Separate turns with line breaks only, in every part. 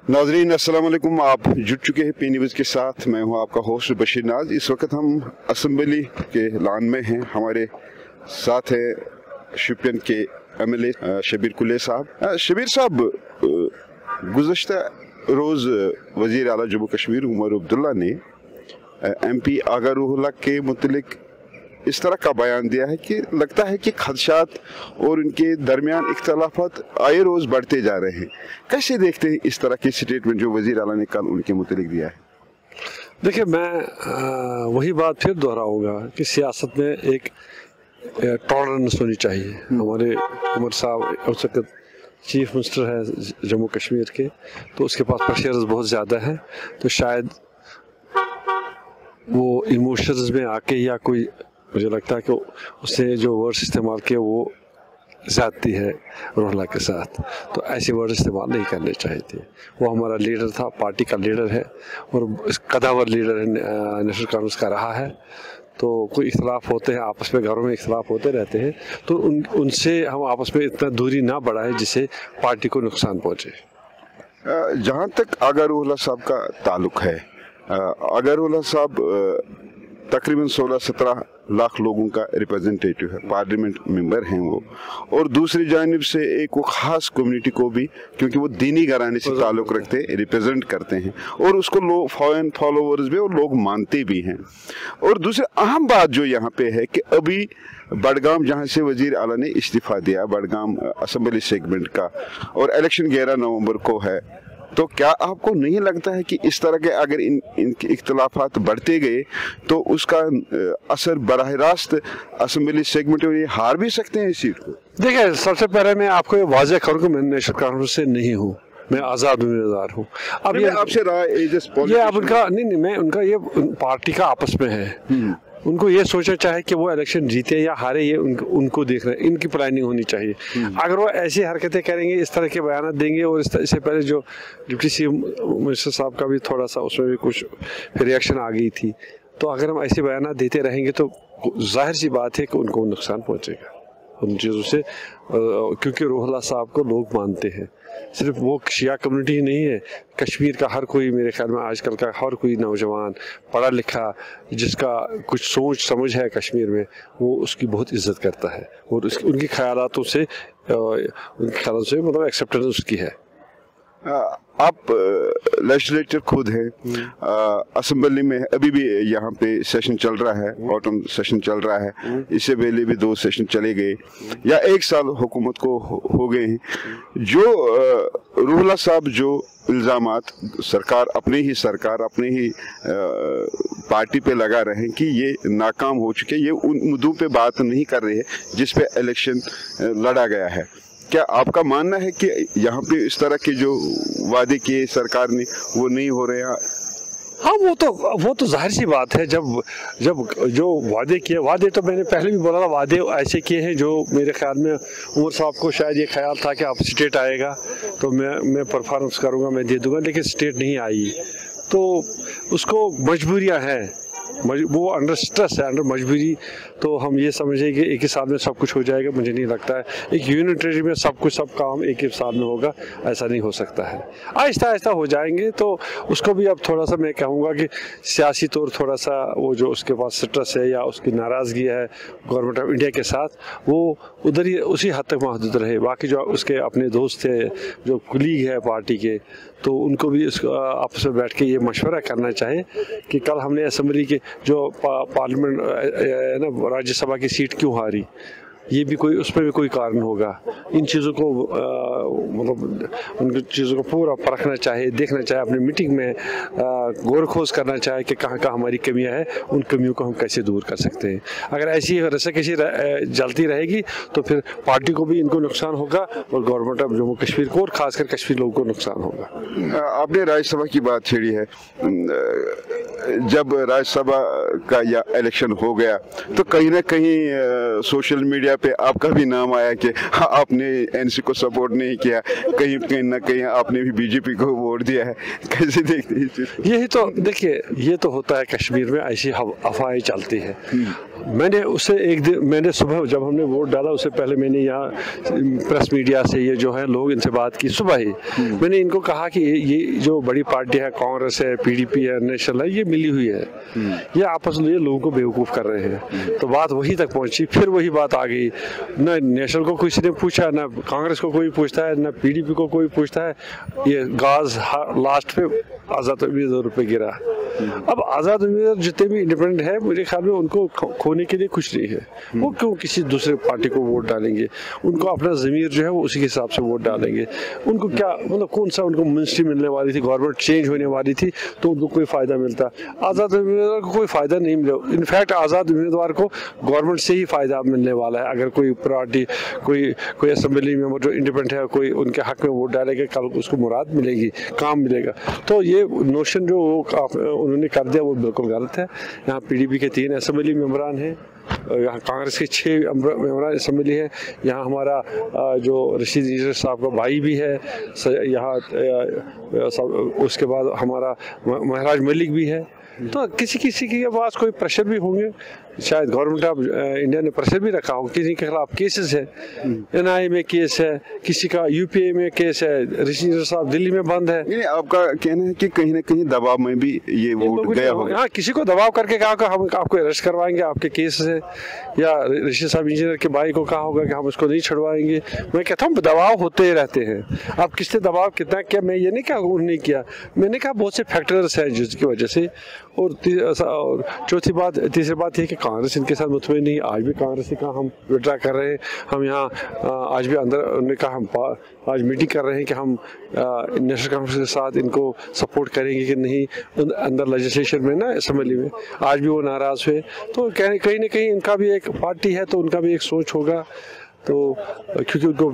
नाज़रीन अस्सलाम वालेकुम। आप जुड़ चुके हैं पी न्यूज़ के साथ। मैं हूं आपका होस्ट बशीर नाज। इस वक्त हम असम्बली के लान में हैं। हमारे साथ है शोपियान के MLA शबीर कुले साहब। शबीर साहब, गुज़श्ता रोज़ वज़ीर आला जम्मू कश्मीर उमर अब्दुल्ला ने MP आगा रूहुल्लाह के मुतलिक इस तरह का बयान दिया है कि लगता है कि खदशात और उनके दरमियान इख्तलाफात आए रोज़ बढ़ते जा रहे हैं। कैसे देखते हैं इस तरह की स्टेटमेंट जो वज़ीर आला ने कल उनके मुतलिक दिया है?
देखिए, मैं वही बात फिर दोहराऊंगा कि सियासत में एक टॉलरेंस होनी चाहिए। हमारे उमर साहब उस वक्त चीफ मिनिस्टर है जम्मू कश्मीर के, तो उसके पास प्रेशर्स बहुत ज़्यादा है, तो शायद वो इमोशंस में आके या कोई, मुझे लगता है कि उसने जो वर्ड्स इस्तेमाल किए वो ज़्यादती है रूहुल्लाह के साथ, तो ऐसे वर्ड इस्तेमाल नहीं करने चाहिए थे। वो हमारा लीडर था, पार्टी का लीडर है और कदावर लीडर है, नेशनल कांग्रेस का रहा है। तो कोई इख्तलाफ होते हैं आपस में, घरों में इख्तलाफ होते रहते हैं, तो उनसे हम आपस में इतना दूरी ना बढ़ाएं जिससे पार्टी को नुकसान पहुँचे।
जहाँ तक आगा रूहुल्लाह साहब का ताल्लुक है, आगा रूहुल्लाह साहब तकरीबन 16-17 लाख लोगों का रिप्रेजेंटेटिव है, पार्लियामेंट मेंबर हैं वो, और दूसरी जानिब से एक वो ख़ास कम्युनिटी को भी, क्योंकि वो दीनी घराने से ताल्लुक़ रखते हैं, रिप्रेजेंट करते हैं, और उसको लोग फैन फॉलोवर्स भी और लोग मानते भी हैं। और दूसरी अहम बात जो यहाँ पे है कि अभी बडगाम, जहाँ से वज़ीर आला ने इस्तीफ़ा दिया, बडगाम असम्बली सेगमेंट का, और इलेक्शन 11 नवंबर को है, तो क्या आपको नहीं लगता है कि इस तरह के अगर इनके इख्तलाफात बढ़ते गए तो उसका असर बराह रास्त असम्बली सेगमेंट में हार भी सकते हैं इस सीट को?
देखिए, सबसे पहले मैं आपको ये वाज़ेह करूँ कि मैं नेशनल कांग्रेस से नहीं हूँ, मैं आज़ाद उम्मीदवार हूँ। अब ये
आपसे रहा
ये अब उनका नहीं, मैं उनका ये पार्टी का आपस में है, उनको ये सोचना चाहे कि वो इलेक्शन जीते या हारे, ये उनको देख रहे हैं, इनकी प्लानिंग होनी चाहिए। अगर वो ऐसी हरकतें करेंगे, इस तरह के बयान देंगे, और इससे पहले जो डिप्टी CM मिनिस्टर साहब का भी थोड़ा सा उसमें भी कुछ रिएक्शन आ गई थी, तो अगर हम ऐसे बयान देते रहेंगे तो जाहिर सी बात है कि उनको नुकसान पहुँचेगा उन चीज़ों से, क्योंकि रूहुल्लाह साहब को लोग मानते हैं। सिर्फ वो शिया कम्युनिटी ही नहीं है, कश्मीर का हर कोई, मेरे ख्याल में आजकल का हर कोई नौजवान पढ़ा लिखा जिसका कुछ सोच समझ है कश्मीर में, वो उसकी बहुत इज्जत करता है, और उनके ख्यालातों से मतलब एक्सेप्टेंस उसकी है।
आप लेजिस्लेटर खुद हैं, असम्बली में अभी भी यहाँ पे सेशन चल रहा है, ऑटम सेशन चल रहा है, इससे पहले भी 2 सेशन चले गए या 1 साल हुकूमत को हो गए हैं। जो रूहुल्लाह साहब जो इल्ज़ामात अपनी ही पार्टी पे लगा रहे हैं कि ये नाकाम हो चुके, ये उन मुद्दों पे बात नहीं कर रहे हैं जिस पे इलेक्शन लड़ा गया है। क्या आपका मानना है कि यहाँ पे इस तरह के जो वादे किए सरकार ने वो नहीं हो रहे हैं?
हाँ, वो तो जाहिर सी बात है। जब जो वादे किए, वादे तो मैंने पहले भी बोला था, वादे ऐसे किए हैं जो मेरे ख्याल में उमर साहब को शायद ये ख्याल था कि अब स्टेट आएगा तो मैं परफॉर्मेंस करूँगा, मैं दे दूँगा, लेकिन स्टेट नहीं आई, तो उसको मजबूरियाँ हैं, वो अंडर स्ट्रेस है, अंडर मजबूरी। तो हम ये समझें कि एक ही साल में सब कुछ हो जाएगा, मुझे नहीं लगता है। एक यूनिटरी में सब काम एक ही साल में होगा, ऐसा नहीं हो सकता है। आहिस्ता आहिस्ता हो जाएंगे, तो उसको भी अब थोड़ा सा मैं कहूँगा कि सियासी तौर थोड़ा सा वो जो उसके पास स्ट्रेस है या उसकी नाराज़गी है गवर्नमेंट ऑफ इंडिया के साथ, वो उधर ही उसी हद तक महदूद रहे। बाकी जो उसके अपने दोस्त थे, जो कुलीग है पार्टी के, तो उनको भी आपस में बैठ के ये मशवरा करना चाहिए कि कल हमने असम्बली के जो पार्लियामेंट ना राज्यसभा की सीट क्यों हारी, ये भी कोई, उसमें भी कोई कारण होगा। इन चीज़ों को मतलब उन चीज़ों को पूरा परखना चाहिए, देखना चाहिए, अपनी मीटिंग में गौर खोज करना चाहिए कि कहाँ कहाँ हमारी कमियां हैं, उन कमियों को हम कैसे दूर कर सकते हैं। अगर ऐसी रस्साकशी जलती रहेगी तो फिर पार्टी को भी इनको नुकसान होगा और गवर्नमेंट ऑफ जम्मू कश्मीर को और ख़ासकर कश्मीर लोगों को नुकसान होगा।
आपने राज्यसभा की बात छेड़ी है, जब राज्यसभा का या इलेक्शन हो गया तो कहीं ना कहीं सोशल मीडिया पे आपका भी नाम आया कि आपने एनसी को सपोर्ट नहीं किया, कहीं ना कहीं आपने भी बीजेपी को वोट दिया है। कैसे देखते हैं?
यही तो देखिए, ये तो होता है कश्मीर में, ऐसी अफवाहें चलती है। मैंने उससे एक दिन, मैंने सुबह जब हमने वोट डाला उससे पहले मैंने यहाँ प्रेस मीडिया से ये जो है लोग इनसे बात की सुबह ही। मैंने इनको कहा कि ये जो बड़ी पार्टी है, कांग्रेस है, पीडीपी है, नेशनल है, ये मिली हुई है, ये आपस में ये लोगों को बेवकूफ़ कर रहे हैं। तो बात वहीं तक पहुंची, फिर वही बात आ गई, न नेशनल को किसी ने पूछा, न कांग्रेस को कोई पूछता है, न पीडीपी को कोई पूछता है। ये गाज लास्ट पे आज़ाद उम्मीदवार पे गिरा। अब आज़ाद उम्मीदवार जितने भी इंडिपेंडेंट है, मेरे ख्याल में उनको खोने के लिए कुछ नहीं है। वो क्यों किसी दूसरे पार्टी को वोट डालेंगे? उनको अपना ज़मीर जो है वो उसी के हिसाब से वोट डालेंगे। उनको क्या मतलब, कौन सा उनको मिनिस्ट्री मिलने वाली थी, गवर्नमेंट चेंज होने वाली थी, तो उनको कोई फ़ायदा मिलता? आज़ाद उम्मीदवार को कोई फ़ायदा नहीं मिला। इनफैक्ट आज़ाद उम्मीदवार को गवर्नमेंट से ही फ़ायदा मिलने वाला है। अगर कोई पार्टी, कोई असेंबली मेंबर जो इंडिपेंडेंट है, कोई उनके हक में वोट डालेगा, कल उसको मुराद मिलेगी, काम मिलेगा। तो ये नोशन जो उन्होंने कर दिया वो बिल्कुल गलत है। यहाँ पीडीपी के 3 असेंबली मेंबरान हैं, यहाँ कांग्रेस के 6 मेंबरान असेंबली है, यहाँ हमारा जो रशीद इंजीनियर साहब का भाई भी है यहाँ, उसके बाद हमारा महराज मलिक भी है। तो किसी के पास कोई प्रेशर भी होंगे, शायद गवर्नमेंट ऑफ इंडिया ने प्रेशर भी रखा हो, किसी के खिलाफ केसेस है, एनआईए में केस है, किसी का यूपीए में केस है, ऋषि साहब दिल्ली में बंद है।
नहीं, आपका कहना है कि कहीं ना कहीं दबाव में भी ये वोट गया होगा।
हाँ, किसी को दबाव करके कहा होगा हम आपको अरेस्ट करवाएंगे, आपके केस है, या ऋषि साहब इंजीनियर के भाई को कहा होगा कि हम उसको नहीं छुड़वाएंगे। मैं कहता हूँ दबाव होते ही रहते हैं। अब किसने दबाव कितना किया, मैं ये नहीं कहा उन्होंने किया, मैंने कहा बहुत से फैक्टर्स हैं जिसकी वजह से। और तीसरी बात ये कि कांग्रेस इनके साथ मुतमईन नहीं। आज भी कांग्रेस ने कहा हम विड्रा कर रहे हैं, हम यहाँ आज भी अंदर उन्होंने कहा हम आज मीटिंग कर रहे हैं कि हम नेशनल कॉन्फ्रेंस के साथ इनको सपोर्ट करेंगे कि नहीं अंदर लेजिस्लेशन में ना, असेंबली में। आज भी वो नाराज़ हुए। तो कहीं ना कहीं इनका भी एक पार्टी है तो उनका भी एक सोच होगा। तो क्योंकि उनको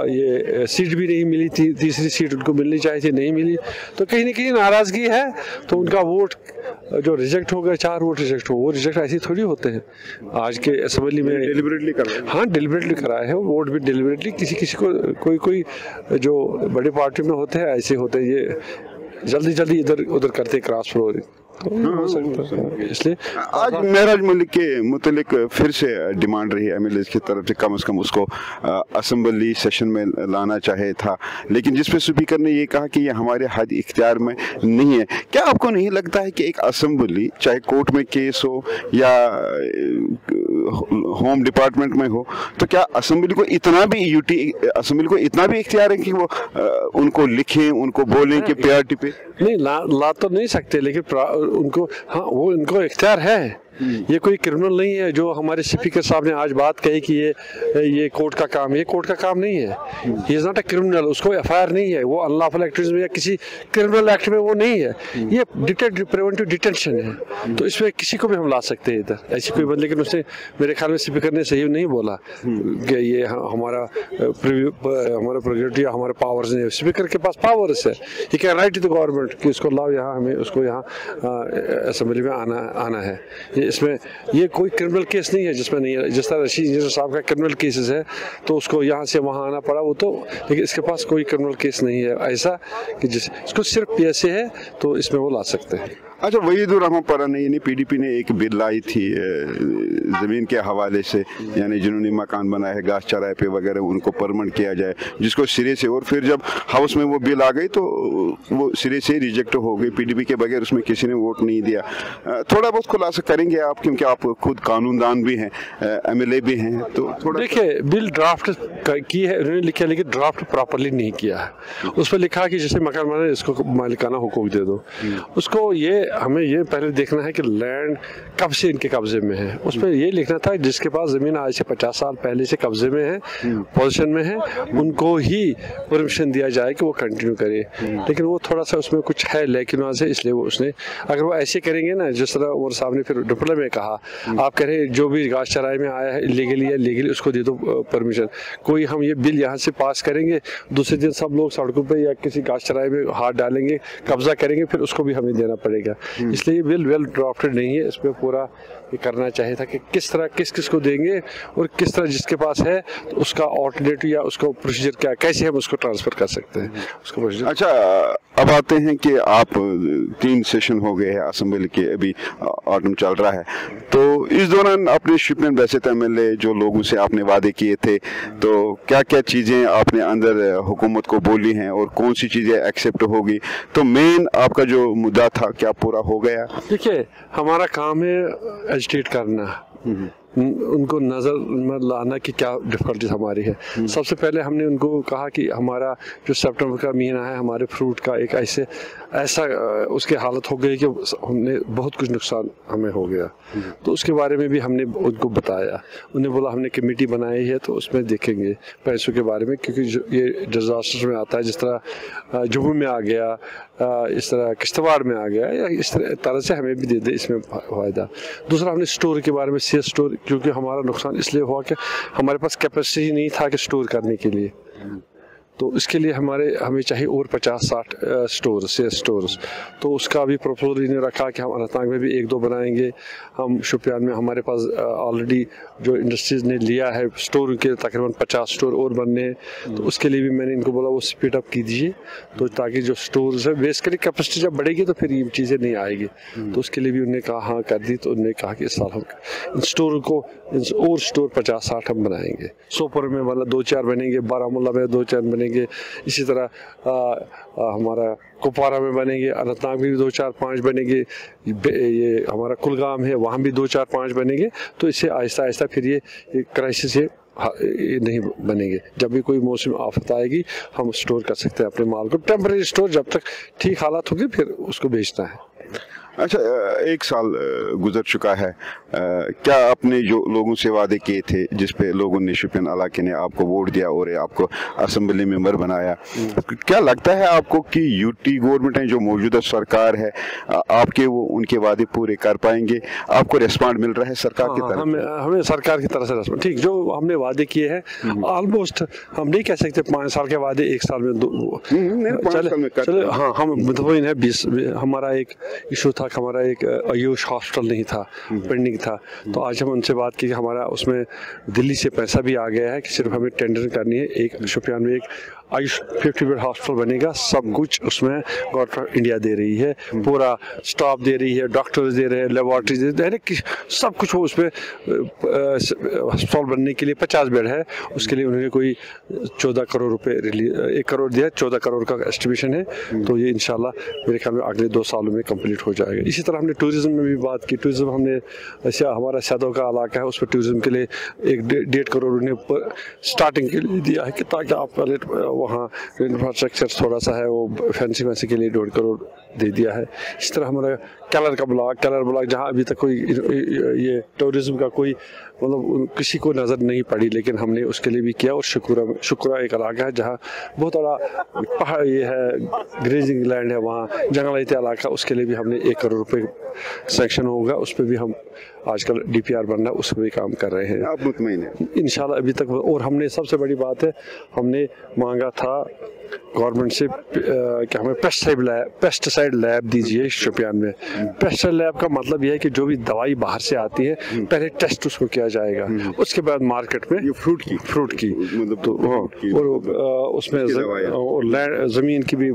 ये सीट भी नहीं मिली थी, तीसरी सीट उनको मिलनी चाहिए थी, नहीं मिली, तो कहीं ना कहीं नाराज़गी है। तो उनका वोट जो रिजेक्ट हो गया, 4 वोट रिजेक्ट हो, वो रिजेक्ट ऐसे थोड़ी होते हैं। आज के असेंबली में
डिलिबरेटली कर रहे हैं।
हाँ, डिलिबरेटली कराए हैं वोट भी, डिलिबरेटली। किसी को कोई जो बड़ी पार्टी में होते हैं ऐसे होते हैं, ये जल्दी इधर उधर करते क्रॉस फ्लोरिंग। तो हो सकता है। इसलिए
आज महराज मलिक के मुतलिक फिर से डिमांड रही एमएलए की तरफ से, कम से कम उसको असेंबली सेशन में लाना चाहे था, लेकिन जिस पे स्पीकर ने ये कहा कि ये हमारे हद इख्तियार में नहीं है। क्या आपको नहीं लगता है कि एक असेंबली, चाहे कोर्ट में केस हो या होम डिपार्टमेंट में हो, तो क्या असेंबली को इतना भी इख्तियार है कि वो उनको लिखें, उनको बोलें कि प्रायोरिटी पे
नहीं ला तो नहीं सकते, लेकिन उनको, हाँ, वो इनको इख्तियार है। ये कोई क्रिमिनल नहीं है। जो हमारे स्पीकर साहब ने आज बात कही कि ये कोर्ट का काम है, ये कोर्ट का काम नहीं है। He is not a criminal, उसको एफआईआर नहीं है, वो अनलॉफुल एक्टिविटीज में या किसी क्रिमिनल एक्ट में वो नहीं है। ये प्रिवेंटिव डिटेंशन है। तो इसमें किसी को भी हम ला सकते हैं इधर, ऐसी कोई बात। लेकिन उसने मेरे ख्याल में स्पीकर ने सही नहीं बोला कि ये हमारा प्रेरोगेटिव या हमारे पावर्स नहीं है। स्पीकर के पास पावर्स है, he can write to the government कि उसको लाओ यहाँ, हमें उसको यहाँ असेंबली में आना है। इसमें ये कोई क्रिमिनल केस नहीं है जिसमें नहीं है। जिस तरह रशीद इंजीनियर साहब का क्रिमिनल केसेस है तो उसको यहाँ से वहाँ आना पड़ा, वो तो, लेकिन इसके पास कोई क्रिमिनल केस नहीं है ऐसा कि इसको सिर्फ पीएसए है, तो इसमें वो ला सकते हैं।
अच्छा, वहीदुर रहमान परानी ने पीडीपी ने एक बिल लाई थी ज़मीन के हवाले से, यानी जिन्होंने मकान बनाए हैं घास चराए पे वगैरह, उनको परमिट किया जाए, जिसको सिरे से, और फिर जब हाउस में वो बिल आ गई तो वो सिरे से रिजेक्ट हो गई। पीडीपी के बगैर उसमें किसी ने वोट नहीं दिया। थोड़ा बहुत खुलासा करेंगे आप, क्योंकि आप खुद कानूनदान भी हैं, एमएलए भी हैं, तो थोड़ा।
देखिए, बिल ड्राफ्ट की है उन्होंने लिखा, लेकिन ड्राफ्ट प्रॉपरली नहीं किया है। उस पर लिखा कि जैसे मकान बनाए इसको मालिकाना हुकूक दे दो। उसको हमें ये पहले देखना है कि लैंड कब से इनके कब्जे में है। उस पर ये लिखना था जिसके पास जमीन आज से 50 साल पहले से कब्जे में है, पोजीशन में है, उनको ही परमिशन दिया जाए कि वो कंटिन्यू करे। लेकिन वो थोड़ा सा उसमें कुछ है लेकिन वहाँ से, इसलिए वो उसने, अगर वो ऐसे करेंगे ना जिस तरह उमर साहब ने फिर डिप्लोमा में कहा, आप कह रहे जो भी घास चराई में आया है इलीगली या लीगली उसको दे दो परमिशन। कोई हम ये बिल यहाँ से पास करेंगे, दूसरे दिन सब लोग सड़कों पर या किसी घास चराई में हाथ डालेंगे, कब्जा करेंगे, फिर उसको भी हमें देना पड़ेगा। इसलिए ये बिल वेल ड्राफ्टेड नहीं है। इसमें पूरा ये करना चाहिए था कि किस तरह किस को देंगे और किस तरह जिसके पास है तो उसका ऑल्टरनेटिव या उसको प्रोसीजर क्या, कैसे हम उसको ट्रांसफर कर सकते हैं उसको प्रोसीजर।
अच्छा, अब आते हैं कि आप 3 सेशन हो गए हैं असेंबली के, अभी ऑटम चल रहा है, तो इस दौरान अपने शोपियान बैसित MLA जो लोगों से आपने वादे किए थे, तो क्या क्या चीज़ें आपने अंदर हुकूमत को बोली हैं और कौन सी चीज़ें एक्सेप्ट होगी? तो मेन आपका जो मुद्दा था क्या पूरा हो गया?
देखिए, हमारा काम है एजुकेट करना, उनको नज़र में लाना कि क्या डिफ़िकल्टीज हमारी है। सबसे पहले हमने उनको कहा कि हमारा जो सितंबर का महीना है, हमारे फ्रूट का एक ऐसा उसकी हालत हो गई कि हमने बहुत कुछ नुकसान हमें हो गया। तो उसके बारे में भी हमने उनको बताया। उन्हें बोला हमने कमेटी बनाई है, तो उसमें देखेंगे पैसों के बारे में, क्योंकि ये डिजास्टर में आता है, जिस तरह जम्मू में आ गया, इस तरह किश्तवाड़ में आ गया, या इस तरह से हमें भी दे दे इसमें फ़ायदा। दूसरा, हमने स्टोर के बारे में, सेफ स्टोर, क्योंकि हमारा नुकसान इसलिए हुआ कि हमारे पास कैपेसिटी नहीं था कि स्टोर करने के लिए। तो इसके लिए हमें चाहिए और 50-60 स्टोर्स। तो उसका भी प्रपोजल इन्हें रखा कि हम अनंतनाग में भी 1-2 बनाएंगे। हम शोपियान में हमारे पास ऑलरेडी जो इंडस्ट्रीज ने लिया है स्टोर के, तकरीबन 50 स्टोर और बनने हैं। तो उसके लिए भी मैंने इनको बोला वो स्पीड अप कीजिए, तो ताकि जो स्टोर्स है, बेसिकली कैपेसिटी जब बढ़ेगी तो फिर ये चीज़ें नहीं आएगी। तो उसके लिए भी उन्होंने कहा हाँ कर दी। तो उन्होंने कहा कि इस साल हम इन स्टोर को और स्टोर 50-60 हम बनाएंगे। सोपोर में मतलब 2-4 बनेंगे, बारामूला में 2-4 बनेंगे, इसी तरह हमारा कुपवारा में बनेंगे, अनंतनाग में भी 2-4-5 बनेंगे, ये हमारा कुलगाम है वहाँ भी 2-4-5 बनेंगे। तो इससे आहिस्ता आहिस्ता फिर ये क्राइसिस नहीं बनेंगे। जब भी कोई मौसम आफत आएगी हम स्टोर कर सकते हैं अपने माल को, टेम्परेरी स्टोर, जब तक ठीक हालात होगी फिर उसको बेचना है।
अच्छा, 1 साल गुजर चुका है, क्या आपने जो लोगों से वादे किए थे, जिस पे लोगों ने, शोपियान इलाके ने आपको वोट दिया और आपको असेंबली मेंबर बनाया, क्या लगता है आपको कि यूटी गवर्नमेंट है, जो मौजूदा सरकार है, आपके वो उनके वादे पूरे कर पाएंगे? आपको रिस्पॉन्ड मिल रहा है सरकार की तरफ?
हमें सरकार की तरफ से रिस्पॉन्ड, ठीक, जो हमने वादे किए हैं ऑलमोस्ट, हम नहीं कह सकते 5 साल के वादे 1 साल में चले। हाँ, हम मुतमईन है। 20 हमारा एक इशू था, हमारा एक आयुष हॉस्पिटल नहीं था, पेंडिंग था। तो आज हम उनसे बात की कि हमारा उसमें दिल्ली से पैसा भी आ गया है कि सिर्फ हमें टेंडर करनी है। एक शोपियान में एक आयुष 50 बेड हॉस्पिटल बनेगा, सब कुछ उसमें गवर्नमेंट ऑफ इंडिया दे रही है, पूरा स्टाफ दे रही है, डॉक्टर्स दे रहे हैं, लेबॉर्ट्रीज दे रहे हैं, सब कुछ वो उसमें हॉस्पिटल बनने के लिए 50 बेड है। उसके लिए उन्होंने कोई 14 करोड़ रुपए 1 करोड़ दिया, 14 करोड़ का एस्टिमेशन है। तो ये इंशाल्लाह मेरे ख्याल में अगले 2 सालों में कंप्लीट हो जाएगा। इसी तरह हमने टूरिज्म में भी बात की। टूरिज्म हमने हमारा सैदों का इलाका है, उस पर टूरिज्म के लिए 1.5 करोड़ उन्हें स्टार्टिंग के लिए दिया है कि ताकि आप वहाँ इंफ्रास्ट्रक्चर थोड़ा सा है, वो फैंसी के लिए 1.5 करोड़ दे दिया है। इस तरह हमारा कलर ब्लॉक जहाँ अभी तक कोई ये टूरिज्म का कोई मतलब किसी को नज़र नहीं पड़ी, लेकिन हमने उसके लिए भी किया। और शुक्रा एक इलाका है जहाँ बहुत बड़ा पहाड़ ये है, ग्रेजिंग लैंड है, वहाँ जंगलाती इलाका, उसके लिए भी हमने 1 करोड़ रुपए सेक्शन होगा, उस पर भी हम आजकल DPR बन रहा है, उस पर भी काम कर रहे हैं।
आप मुतमईन हैं
इंशाल्लाह अभी तक। और हमने सबसे बड़ी बात है, हमने मांगा था गवर्नमेंट से कि हमें पेस्टिसाइड लैब दीजिए शोपियान में। पेस्टिसाइड लैब का मतलब यह है कि जो भी दवाई बाहर से आती है पहले टेस्ट उसको किया जाएगा, उसके बाद मार्केट में
ये फ्रूट की
मतलब तो और उसमें ज़मीन की भी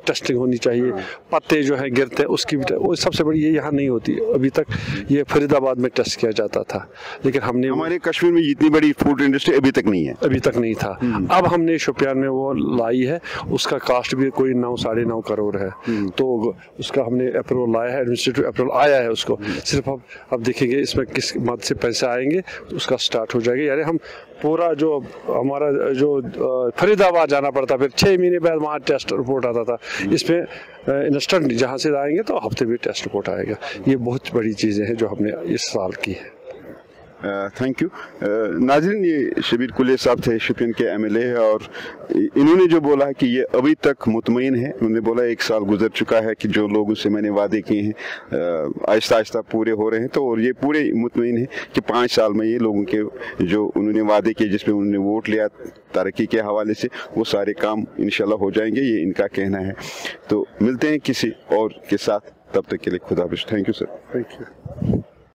टेस्टिंग होनी चाहिए, पत्ते जो है गिरते हैं उसकी भी। वो सबसे बड़ी ये यहाँ नहीं होती, अभी तक ये फरीदाबाद में टेस्ट किया जाता था, लेकिन हमने
हमारे कश्मीर में इतनी बड़ी फूड इंडस्ट्री अभी तक नहीं था। अब हमने शोपियान में वो लाई है, उसका कास्ट भी कोई 9-9.5 करोड़ है। तो उसका हमने अप्रूवल लाया है, एडमिनिस्ट्रेटिव अप्रूवल आया है उसको। सिर्फ अब देखेंगे इसमें किस मद से पैसे आएंगे तो उसका स्टार्ट हो जाएगा। यानी हम पूरा जो हमारा जो फरीदाबाद जाना पड़ता, फिर 6 महीने बाद वहाँ टेस्ट रिपोर्ट आता था, इसमें इंस्टेंट जहाँ से आएंगे तो हफ्ते भी टेस्ट रिपोर्ट आएगा। ये बहुत बड़ी चीज़ें हैं जो हमने इस साल की है। Thank you. नाज़रीन, ये शबीर कुली साहब थे, शोपियान के MLA है, और इन्होंने जो बोला है कि ये अभी तक मुतमईन है। उन्होंने बोला 1 साल गुजर चुका है कि जो लोगों से मैंने वादे किए हैं आहिस्ता आहिस्ता पूरे हो रहे हैं। तो और ये पूरे मुतमईन है कि 5 साल में ये लोगों के जो उन्होंने वादे किए, जिसमें उन्होंने वोट लिया तरक्की के हवाले से, वो सारे काम इंशाल्लाह हो जाएंगे, ये इनका कहना है। तो मिलते हैं किसी और के साथ, तब तक के लिए खुदा हाफिज़। Thank you sir.
Thank you.